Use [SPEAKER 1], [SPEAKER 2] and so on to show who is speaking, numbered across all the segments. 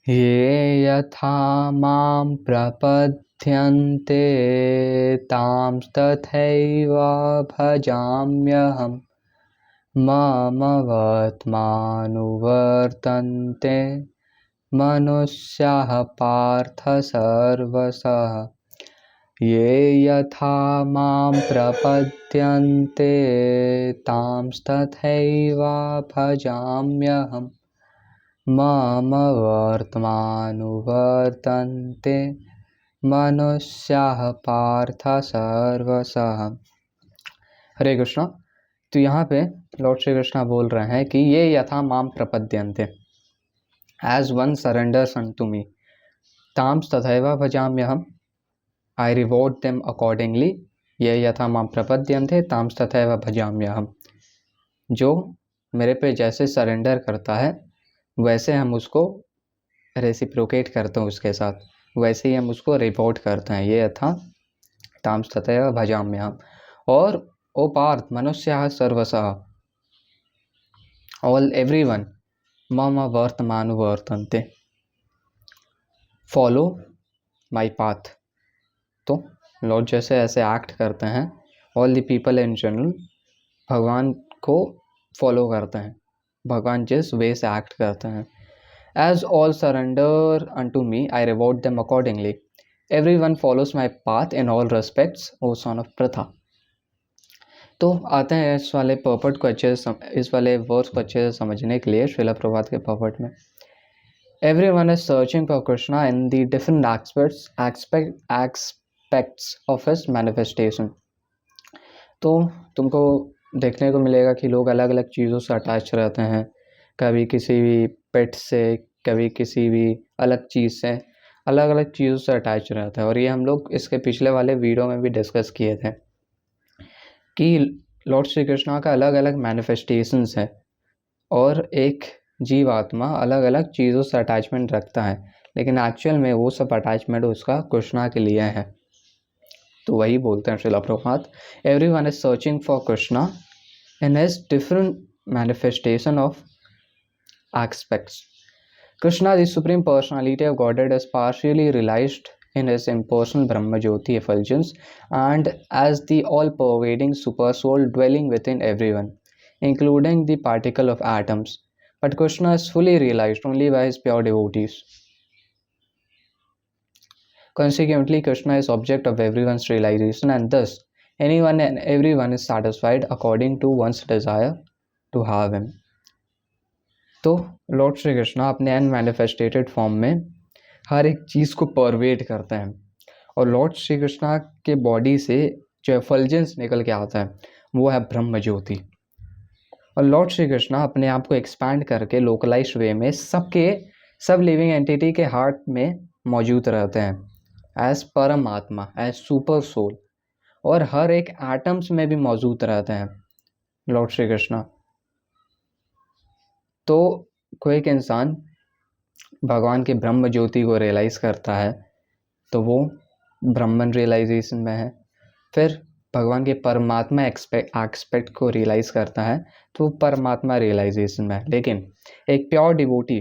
[SPEAKER 1] ये यथा मां प्रपद्यन्ते तां तथैव भजाम्यहम् मम वर्त्मानुवर्तन्ते मनुष्याः पार्थ सर्वशः ये यथा मां प्रपद्यन्ते तां तथैव भजाम्यहम् मम वर्त्मानुवर्तन्ते मनुष्याः पार्थ सर्वशः। हरे कृष्णा। तो यहाँ पे लॉर्ड श्री कृष्णा बोल रहे हैं कि ये यथा माम प्रपद्यन्ते, एज वन सरेंडर्स अनटू मी, ताम्स तथैव भजाम्यहम्, आई रिवॉर्ड देम अकॉर्डिंगली। ये यथा माम प्रपद्यन्ते ताम्स तथैव भजाम्यहम्, जो मेरे पे जैसे सरेंडर करता है वैसे हम उसको रेसिप्रोकेट करते हैं, उसके साथ वैसे ही हम उसको रिवॉर्ड करते हैं। ये यथा ताम्स तथैव भजाम्यहम्। और ओ पार्थ मनुष्याः सर्वशः, ऑल एवरीवन, मम वर्तमानुवर्तन्ते, फॉलो माय पाथ। तो लॉर्ड जैसे ऐसे एक्ट करते हैं, all the people in general भगवान को फॉलो करते हैं, भगवान जिस वे से एक्ट करते हैं। As all surrender unto me I reward them accordingly, everyone follows my path in all respects, O son of Pritha. तो आते हैं इस वाले पर्पट को इस वाले वर्ड्स को अच्छे से समझने के लिए श्रीला प्रभात के पर्पट में। Everyone is searching for Krishna in the different aspects of his manifestation. तो तुमको देखने को मिलेगा कि लोग अलग अलग चीज़ों से अटैच रहते हैं, कभी किसी भी पेट से, कभी किसी भी अलग चीज़ से, अलग अलग चीज़ों से अटैच रहते हैं। और ये हम लोग इसके पिछले वाले वीडियो में भी डिस्कस किए थे कि लॉर्ड श्री कृष्णा का अलग अलग मैनिफेस्टेशंस है और एक जीवात्मा अलग अलग चीज़ों से अटैचमेंट रखता है, लेकिन एक्चुअल में वो सब अटैचमेंट उसका कृष्णा के लिए है। तो वही बोलते हैं Srila Prabhupada, everyone is searching for Krishna in his different manifestation of aspects. Krishna, the supreme personality of Godhead, is partially realized in his impersonal Brahma Jyoti effulgence and as the all-pervading super soul dwelling within everyone, including the particle of atoms. But Krishna is fully realized only by his pure devotees. Consequently, Krishna is object of everyone's realization, and thus anyone and everyone is satisfied according to one's desire to have him. तो Lord Shri Krishna अपने अनमैनिफेस्टेटेड form में हर एक चीज़ को परवेड करते हैं, और Lord Shri Krishna के body से जो एफल्जेंस निकल के आता है वो है ब्रह्म ज्योति। और लॉर्ड श्री कृष्णा अपने आप को एक्सपैंड करके लोकलाइज्ड वे में सब लिविंग एंटिटी के हार्ट में मौजूद रहते हैं एज परम आत्मा, एज सुपर सोल, और हर एक एटम्स में भी मौजूद रहते हैं लॉर्ड श्री कृष्णा। तो कोई एक इंसान भगवान के ब्रह्म ज्योति को रियलाइज़ करता है तो वो ब्रह्मन रियलाइजेशन में है, फिर भगवान के परमात्मा एक्सपेक्ट को रियलाइज़ करता है तो वो परमात्मा रियलाइजेशन में है। लेकिन एक प्योर डिवोटी,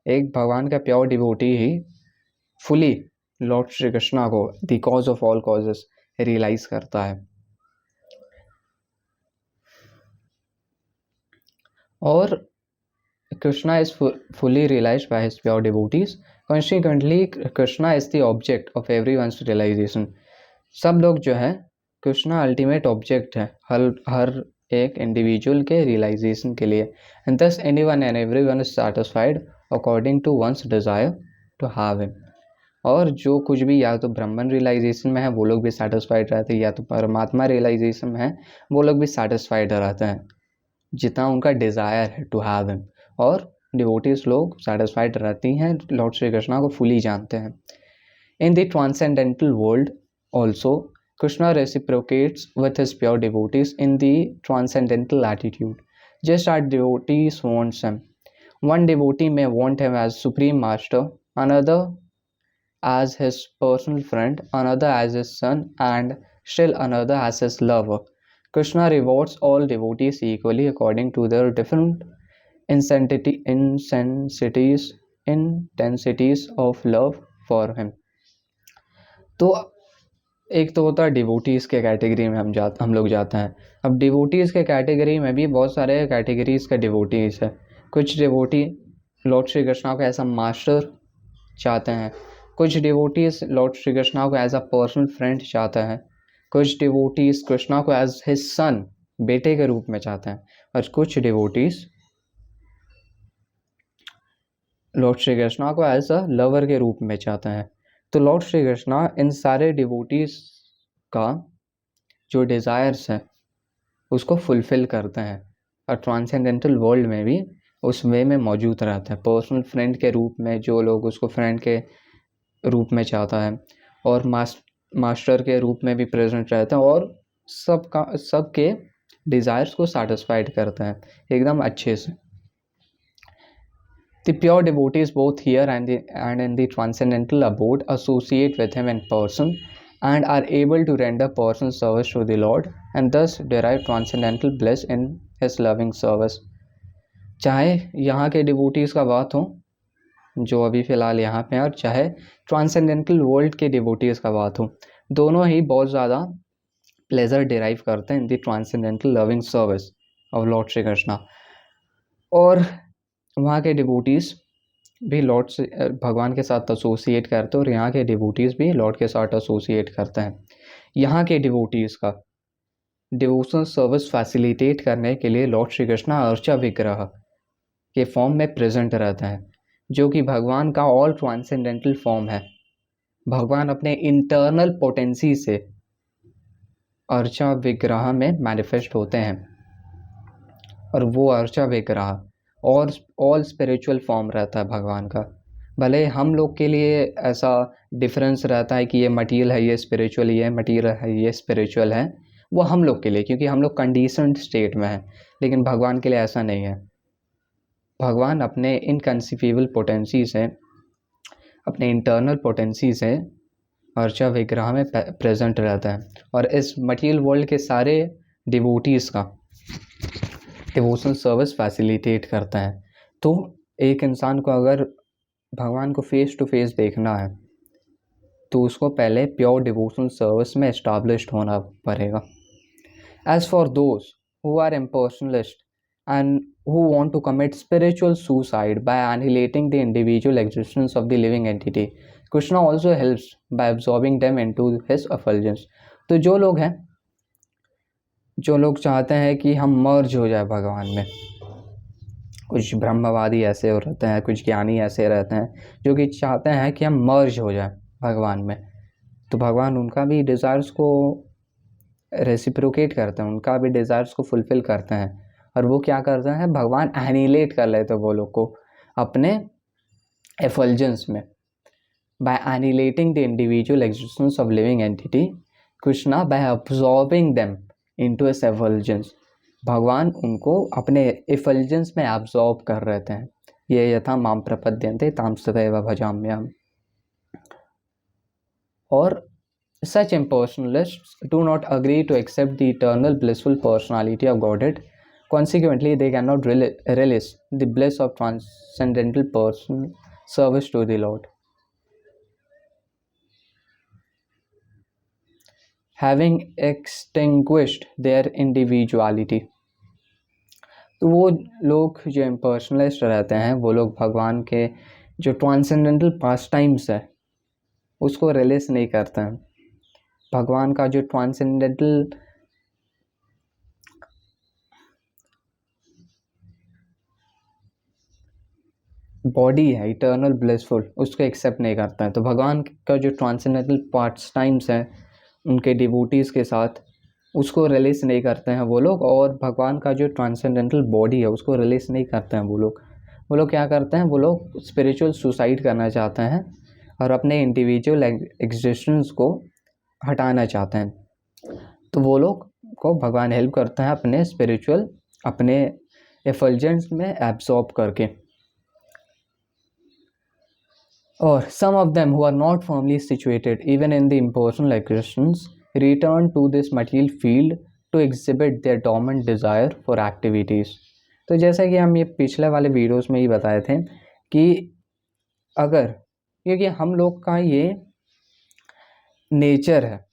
[SPEAKER 1] एक भगवान का प्योर डिवोटी ही फुली लॉर्ड श्री कृष्णा को the cause of all causes realise करता है। और Krishna is fully realized by his pure devotees. Consequently, Krishna is the object of everyone's realization. सब लोग जो है कृष्णा अल्टीमेट ऑब्जेक्ट है हर एक इंडिविजुअल के रियलाइजेशन के लिए। And thus anyone and everyone is satisfied according to one's desire to have him. और जो कुछ भी या तो ब्रह्मन रियलाइजेशन में है वो लोग भी सेटिस्फाइड रहते हैं, या तो परमात्मा रियलाइजेशन में है वो लोग भी सेटिस्फाइड रहते हैं जितना उनका डिज़ायर है टू हैव हिम। और डिवोटीज लोग सेटिस्फाइड रहती हैं, लॉर्ड श्री कृष्णा को फुली जानते हैं। In the transcendental world also Krishna reciprocates with his pure devotees in the transcendental attitude, just at devotees wants him. One devotee में want him as supreme master, another as his personal friend, another as his son, and still another as his lover. Krishna rewards all devotees equally according to their different insensities intensities of love for him. तो एक तो होता है devotees के category में हम लोग जाते हैं। अब डिवोटीज़ के कैटेगरी में भी बहुत सारे कैटेगरीज़ के डिवोटीज़ है। कुछ डिवोटी लॉर्ड श्री कृष्णा को एज अ मास्टर चाहते हैं, कुछ डिवोटीज़ लॉर्ड श्री कृष्णा को एज अ पर्सनल फ्रेंड चाहते हैं, कुछ डिवोटीज़ कृष्णा को एज हिज सन, बेटे के रूप में चाहते हैं, और कुछ डिवोटीज़ लॉर्ड श्री कृष्णा को एज अ लवर के रूप में चाहते हैं। तो लॉर्ड श्री कृष्णा इन सारे डिवोटीज़ का जो डिज़ायर्स है उसको फुलफ़िल करते हैं, और ट्रांसेंडेंटल वर्ल्ड में भी उस वे में मौजूद रहते हैं। पर्सनल फ्रेंड के रूप में जो लोग उसको फ्रेंड के रूप में चाहता है, और मास्टर के रूप में भी प्रेजेंट रहते हैं, और सबके डिज़ायर्स को सेटिस्फाइड करते हैं एकदम अच्छे से। The pure devotees both here and in the transcendental abode associate with him in person and are able to render personal service to the Lord and thus derive transcendental bliss in his loving service. चाहे यहाँ के devotees का बात हो जो अभी फ़िलहाल यहाँ पे हैं, और चाहे ट्रांसेंडेंटल वर्ल्ड के डिवोटीज़ का बात हो, दोनों ही बहुत ज़्यादा प्लेजर डिराइव करते हैं in the transcendental loving service of Lord Shri Krishna. और वहाँ के डिवोटीज़ भी लॉर्ड से भगवान के साथ एसोसिएट करते हैं, और यहाँ के डिवोटीज़ भी लॉर्ड के साथ एसोसिएट करते हैं। यहाँ के डिवोटीज़ का डिवोशनल सर्विस फैसिलिटेट करने के लिए लॉर्ड श्री कृष्णा अर्चा विग्रह के फॉर्म में प्रेजेंट रहता है, जो कि भगवान का ऑल ट्रांसेंडेंटल फॉर्म है। भगवान अपने इंटरनल पोटेंसी से अर्चा विग्रह में मैनिफेस्ट होते हैं, और वो अर्चा विग्रह और ऑल स्पिरिचुअल फॉर्म रहता है भगवान का। भले हम लोग के लिए ऐसा डिफरेंस रहता है कि ये मटीरियल है, ये स्पिरिचुअल, ये मटीरियल है, ये स्पिरिचुअल है, वो हम लोग के लिए, क्योंकि हम लोग कंडीशनड स्टेट में हैं, लेकिन भगवान के लिए ऐसा नहीं है। भगवान अपने इनकंसीवेबल पोटेंसी से, अपने इंटरनल पोटेंसी से अर्चा विग्रह में प्रेजेंट रहता है, और इस मटीरियल वर्ल्ड के सारे डिवोटीज़ का डिवोशनल सर्विस फैसिलिटेट करता है। तो एक इंसान को अगर भगवान को फेस टू फेस देखना है तो उसको पहले प्योर डिवोशनल सर्विस में एस्टाब्लिश्ड होना पड़ेगा। As for those who are impersonalist and who want to commit spiritual suicide by annihilating the individual existence of the living entity, Krishna also helps by absorbing them into his effulgence. तो जो लोग चाहते हैं कि हम मर्ज हो जाए भगवान में, कुछ ब्रह्मवादी ऐसे रहते हैं, कुछ ज्ञानी ऐसे रहते हैं जो कि चाहते हैं कि हम मर्ज हो जाए भगवान में, तो भगवान उनका भी डिज़ायर्स को रेसिप्रोकेट करते हैं, उनका भी डिज़ायर्स को फुलफ़िल करते हैं। और वो क्या करते हैं, भगवान एनिहिलेट कर लेते हैं वो लोग को अपने एफल्जेंस में। By annihilating the individual existence of living entity, Krishna by absorbing them into his effulgence, भगवान उनको अपने एफल्जेंस में एब्जॉर्ब कर रहते हैं। ये यथा माम प्रपद्यन्ते ताम सदैव भजाम्यहम्। और such impersonalists do not agree to accept the eternal blissful personality of Godhead. Consequently, they cannot relish the bliss of transcendental personal service to the Lord. Having extinguished their individuality, तो वो लोग जो इम्पर्सनलिस्ट रहते हैं वो लोग भगवान के जो ट्रांसेंडेंटल पास टाइम्स है उसको रिलीज नहीं करते हैं। भगवान का जो ट्रांसेंडेंटल बॉडी है इटर्नल ब्लिसफुल, उसको एक्सेप्ट नहीं करते हैं। तो भगवान का जो ट्रांसेंडेंटल पार्ट्स टाइम्स हैं उनके डिवोटीज़ के साथ, उसको रिलीज नहीं करते हैं वो लोग, और भगवान का जो ट्रांसेंडेंटल बॉडी है उसको रिलीज नहीं करते हैं वो लोग क्या करते हैं, वो लोग स्पिरिचुअल सुसाइड करना चाहते हैं और अपने इंडिविजुअल एग्जिस्टेंस को हटाना चाहते हैं। तो वो लोग को भगवान हेल्प करते हैं अपने स्पिरिचुअल, अपने एफल्जेंस में एब्सॉर्ब करके। Or some of them who are not firmly situated even in the impersonal existence return to this material field to exhibit their dormant desire for activities. तो जैसा कि हम ये पिछले वाले वीडियोस में ही बताए थे कि अगर, क्योंकि हम लोग का ये नेचर है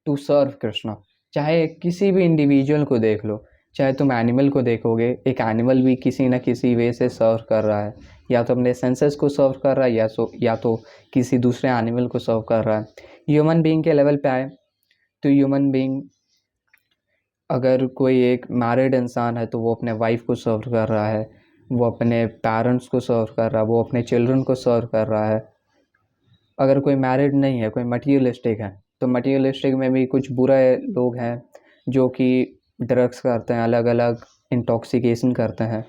[SPEAKER 1] टू सर्व कृष्णा। चाहे किसी भी इंडिविजुअल को देख लो, चाहे तुम एनिमल को देखोगे, एक एनिमल भी किसी न किसी वे से सर्व कर रहा है, या तो अपने सेंसेस को सर्व कर रहा है, या तो किसी दूसरे एनिमल को सर्व कर रहा है। ह्यूमन बीइंग के लेवल पे आए तो ह्यूमन बीइंग, अगर कोई एक मैरिड इंसान है तो वो अपने वाइफ को सर्व कर रहा है, वो अपने पेरेंट्स को सर्व कर रहा है, वो अपने चिल्ड्रन को सर्व कर रहा है। अगर कोई मैरिड नहीं है, कोई मटीरियलिस्टिक है, तो मटीरियलिस्टिक में भी कुछ बुरे लोग हैं जो कि ड्रग्स करते हैं, अलग अलग इंटॉक्सिकेशन करते हैं।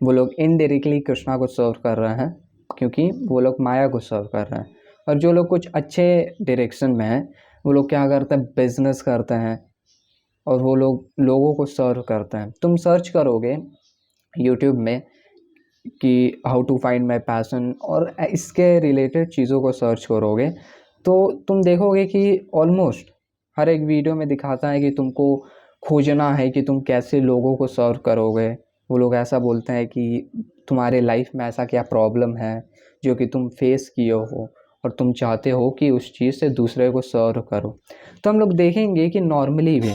[SPEAKER 1] वो लोग इनडायरेक्टली कृष्णा को सर्व कर रहे हैं, क्योंकि वो लोग माया को सर्व कर रहे हैं। और जो लोग कुछ अच्छे डायरेक्शन में हैं, वो लोग क्या करते हैं, बिजनेस करते हैं, और वो लोग लोगों को सर्व करते हैं। तुम सर्च करोगे यूट्यूब में कि how to find my passion, और इसके रिलेटेड चीज़ों को सर्च करोगे तो तुम देखोगे कि ऑलमोस्ट हर एक वीडियो में दिखाता है कि तुमको खोजना है कि तुम कैसे लोगों को सर्व करोगे। वो लोग ऐसा बोलते हैं कि तुम्हारे लाइफ में ऐसा क्या प्रॉब्लम है जो कि तुम फेस किए हो और तुम चाहते हो कि उस चीज़ से दूसरे को सर्व करो। तो हम लोग देखेंगे कि नॉर्मली भी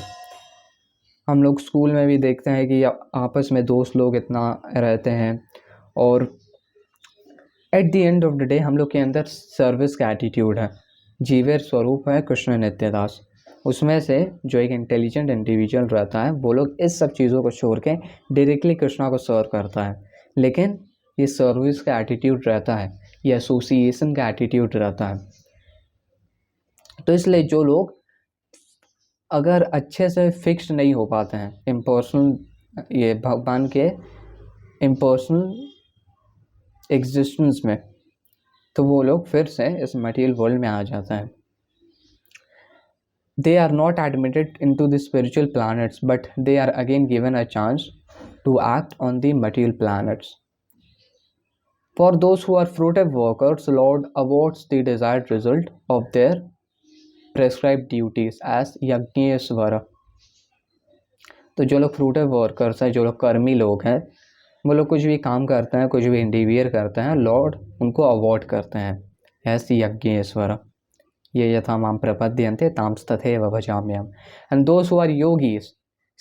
[SPEAKER 1] हम लोग स्कूल में भी देखते हैं कि आपस में दोस्त लोग इतना रहते हैं, और at the end of the day हम लोग के अंदर सर्विस का एटीट्यूड है। जीवेर स्वरूप है कृष्ण नित्यदास। उसमें से जो एक इंटेलिजेंट इंडिविजुअल रहता है, वो लोग इस सब चीज़ों को छोड़ के डायरेक्टली कृष्णा को सर्व करता है। लेकिन ये सर्विस का एटीट्यूड रहता है, ये एसोसिएशन का एटीट्यूड रहता है। तो इसलिए जो लोग अगर अच्छे से फिक्स्ड नहीं हो पाते हैं इम्पर्सनल, ये भगवान के इम्पर्सनल एग्जिस्टेंस में, तो वो लोग फिर से इस मटेरियल वर्ल्ड में आ जाते हैं। They are not admitted into the spiritual planets, but they are again given a chance to act on the material planets. For those who are fruitive workers, Lord awards the desired result of their prescribed duties as Yajneshwar. तो जो लोग fruitive workers हैं, जो लोग कर्मी लोग हैं, वो लोग कुछ भी काम करते हैं, कुछ भी इंडिवियर करते हैं, लॉर्ड उनको अवॉर्ड करते हैं एस यज्ञेश्वर। ये यथा मां प्रपद्यन्ते तांस्तथैव भजाम्यहम्। And those who are yogis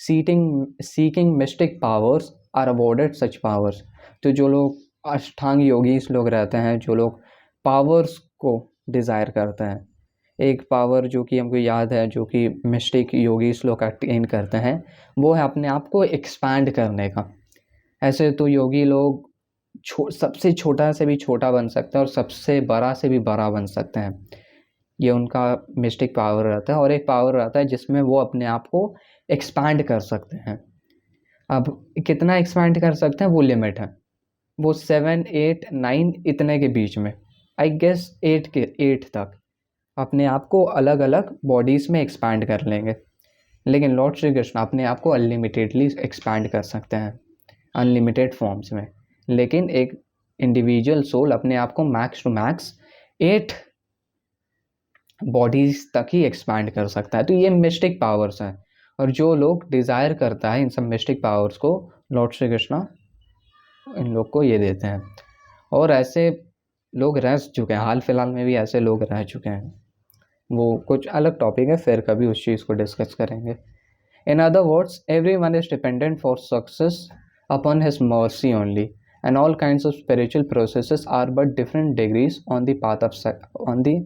[SPEAKER 1] seeking mystic powers are awarded such powers. तो जो लोग अष्टांग योगीस लोग रहते हैं, जो लोग पावर्स को डिज़ायर करते हैं, एक पावर जो कि हमको याद है, जो कि मिस्टिक योगीस लोग अटेन करते हैं, वो है अपने आप को एक्सपैंड करने का। ऐसे तो योगी लोग सबसे छोटा से भी छोटा बन सकते हैं और सबसे बड़ा से भी बड़ा बन सकते हैं। ये उनका मिस्टिक पावर रहता है। और एक पावर रहता है जिसमें वो अपने आप को एक्सपैंड कर सकते हैं। अब कितना एक्सपैंड कर सकते हैं वो लिमिट है, वो 7, 8, 9 इतने के बीच में, आई गेस 8 तक अपने आप को अलग अलग बॉडीज़ में एक्सपैंड कर लेंगे। लेकिन लॉर्ड श्री कृष्ण अपने आप को अनलिमिटेडली एक्सपैंड कर सकते हैं, अनलिमिटेड फॉर्म्स में। लेकिन एक इंडिविजुअल सोल अपने आप को मैक्स टू मैक्स 8 बॉडीज़ तक ही एक्सपैंड कर सकता है। तो ये मिस्टिक पावर्स हैं, और जो लोग डिज़ायर करता है इन सब मिस्टिक पावर्स को, लॉर्ड श्री कृष्ण इन लोग को ये देते हैं। और ऐसे लोग रह चुके हैं, हाल फिलहाल में भी ऐसे लोग रह चुके हैं। वो कुछ अलग टॉपिक है, फिर कभी उस चीज़ को डिस्कस करेंगे। In other words, everyone is dependent for success upon his mercy only, and all kinds of spiritual processes are but different degrees on the path of on the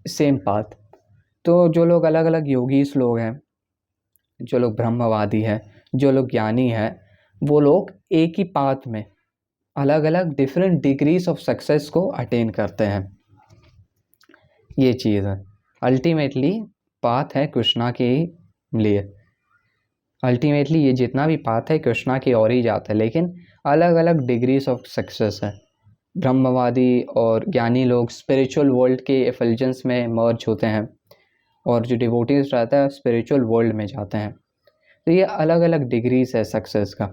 [SPEAKER 1] same path. तो जो लोग अलग अलग योगीस लोग हैं, जो लोग ब्रह्मवादी हैं, जो लोग ज्ञानी हैं, वो लोग एक ही पाथ में अलग अलग डिफरेंट डिग्रीज ऑफ सक्सेस को अटेन करते हैं। ये चीज़ है, अल्टीमेटली पाथ है कृष्णा के लिए। अल्टीमेटली ये जितना भी पाथ है कृष्णा की ओर ही जाता है, लेकिन अलग अलग डिग्रीज ऑफ सक्सेस है। ब्रह्मवादी और ज्ञानी लोग स्पिरिचुअल वर्ल्ड के एफिलिजेंस में मर्ज होते हैं, और जो डिवोटीज रहता है स्पिरिचुअल वर्ल्ड में जाते हैं। तो ये अलग अलग डिग्रीज है सक्सेस का,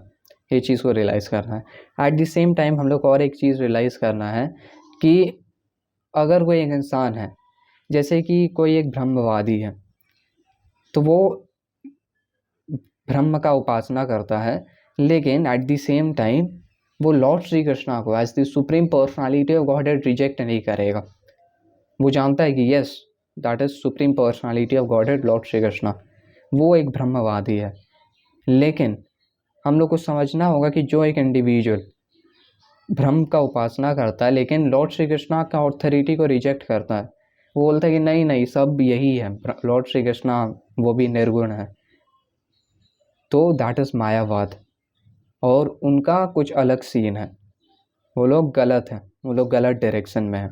[SPEAKER 1] ये चीज़ को रियलाइज़ करना है। एट द सेम टाइम हम लोग को और एक चीज़ रियलाइज़ करना है कि अगर कोई एक इंसान है, जैसे कि कोई एक ब्रह्मवादी है, तो वो ब्रह्म का उपासना करता है, लेकिन एट द सेम टाइम वो लॉर्ड श्री कृष्णा को as the supreme personality of Godhead reject नहीं करेगा। वो जानता है कि yes that is supreme personality of Godhead lord Shri Krishna, वो एक ब्रह्मवादी है। लेकिन हम लोग को समझना होगा कि जो एक इंडिविजुअल ब्रह्म का उपासना करता है लेकिन लॉर्ड श्री कृष्णा का ऑथोरिटी को रिजेक्ट करता है, वो बोलता है कि नहीं नहीं सब यही है, लॉर्ड श्री कृष्णा वो भी निर्गुण है, तो दैट इज मायावाद। और उनका कुछ अलग सीन है, वो लोग गलत हैं, वो लोग गलत डायरेक्शन में हैं।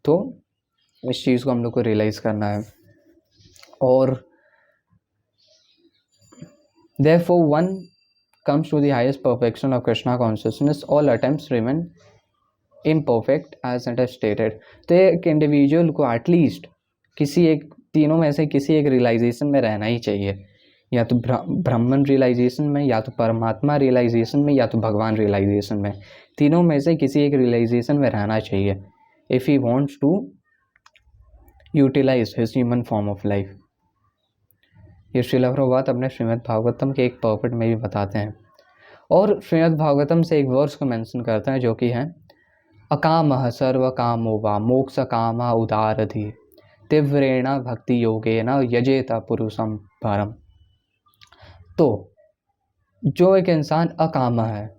[SPEAKER 1] तो इस चीज़ को हम लोग को रियलाइज़ करना है। और therefore one comes to the highest perfection of Krishna consciousness, all attempts remain imperfect as it is stated। तो एक इंडिविजुअल को एटलीस्ट किसी एक तीनों में से किसी एक रियलाइजेशन में रहना ही चाहिए, या तो ब्राह्मण रियलाइजेशन में, या तो परमात्मा रियलाइजेशन में, या तो भगवान रियलाइजेशन में। तीनों में से किसी एक रियलाइजेशन में रहना चाहिए if he wants to utilize his human form of life. ये श्रील प्रभुपाद अपने श्रीमद् भागवतम के एक पर्पट में भी बताते हैं। और श्रीमद् भागवतम से एक वर्स को मेंशन करते हैं जो कि है अकामः सर्व कामो वा मोक्ष कामा उदारधि तीव्रेण भक्ति योगेन यजेत पुरुषम परम। तो जो एक इंसान अकाम है,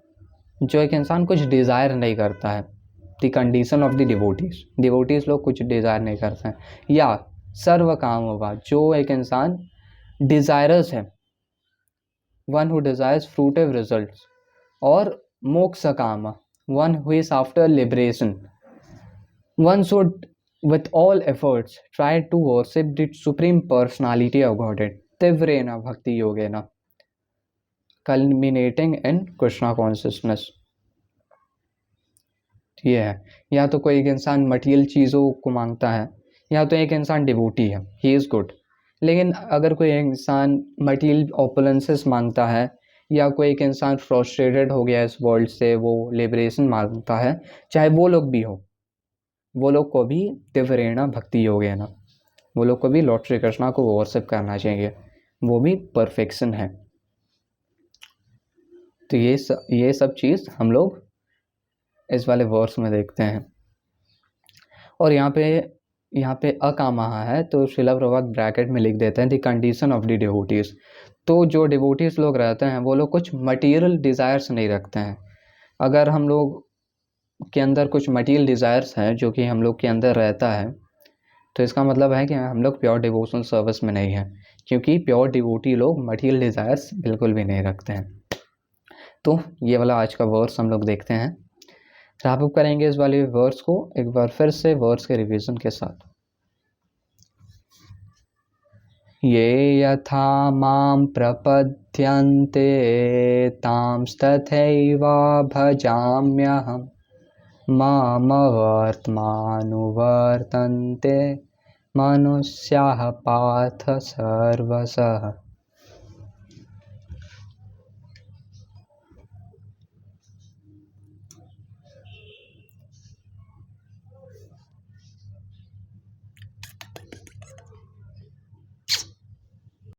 [SPEAKER 1] जो एक इंसान कुछ डिज़ायर नहीं करता है, the condition of the devotees लोग कुछ डिज़ायर नहीं करते हैं, या सर्व काम होगा जो एक इंसान डिज़ायरस है, one who desires fruitive results, और मोक्ष काम one who is after liberation. One should with all efforts try to worship the supreme personality of Godhead tivrena bhakti yogena culminating in Krishna consciousness। ये है, या तो कोई एक इंसान मटीरियल चीज़ों को मांगता है, या तो एक इंसान डिवोटी है, ही इज़ गुड। लेकिन अगर कोई इंसान मटीरियल ओपुलेंसेस मांगता है, या कोई एक इंसान फ्रस्ट्रेटेड हो गया इस वर्ल्ड से, वो लिबरेशन मांगता है, चाहे वो लोग भी हो, वो लोग को भी तीव्रेण भक्ति योगेन, वो लोग को भी लॉर्ड श्री कृष्णा को वर्शिप करना चाहिए, वो भी परफेक्शन है। तो ये सब चीज़ हम लोग इस वाले वर्स में देखते हैं। और यहाँ पे अकामः है तो श्रील प्रभुपाद ब्रैकेट में लिख देते हैं the condition of the devotees. तो जो डिवोटीज लोग रहते हैं वो लोग कुछ मटीरियल डिज़ायर्स नहीं रखते हैं। अगर हम लोग के अंदर कुछ मटीरियल डिज़ायर्स हैं जो कि हम लोग के अंदर रहता है, तो इसका मतलब है कि हम लोग प्योर डिवोशनल सर्विस में नहीं है, क्योंकि प्योर डिवोटी लोग मटीरियल डिज़ायर्स बिल्कुल भी नहीं रखते हैं। तो ये वाला आज का वर्स हम लोग देखते हैं, रैप अप करेंगे इस वाले वर्स को एक बार फिर से वर्स के रिवीजन के साथ। ये यथा मां प्रपद्यन्ते तांस्तथैव भजाम्यहम् मामवर्त्मानुवर्तन्ते मनुष्याः पार्थ सर्वशः।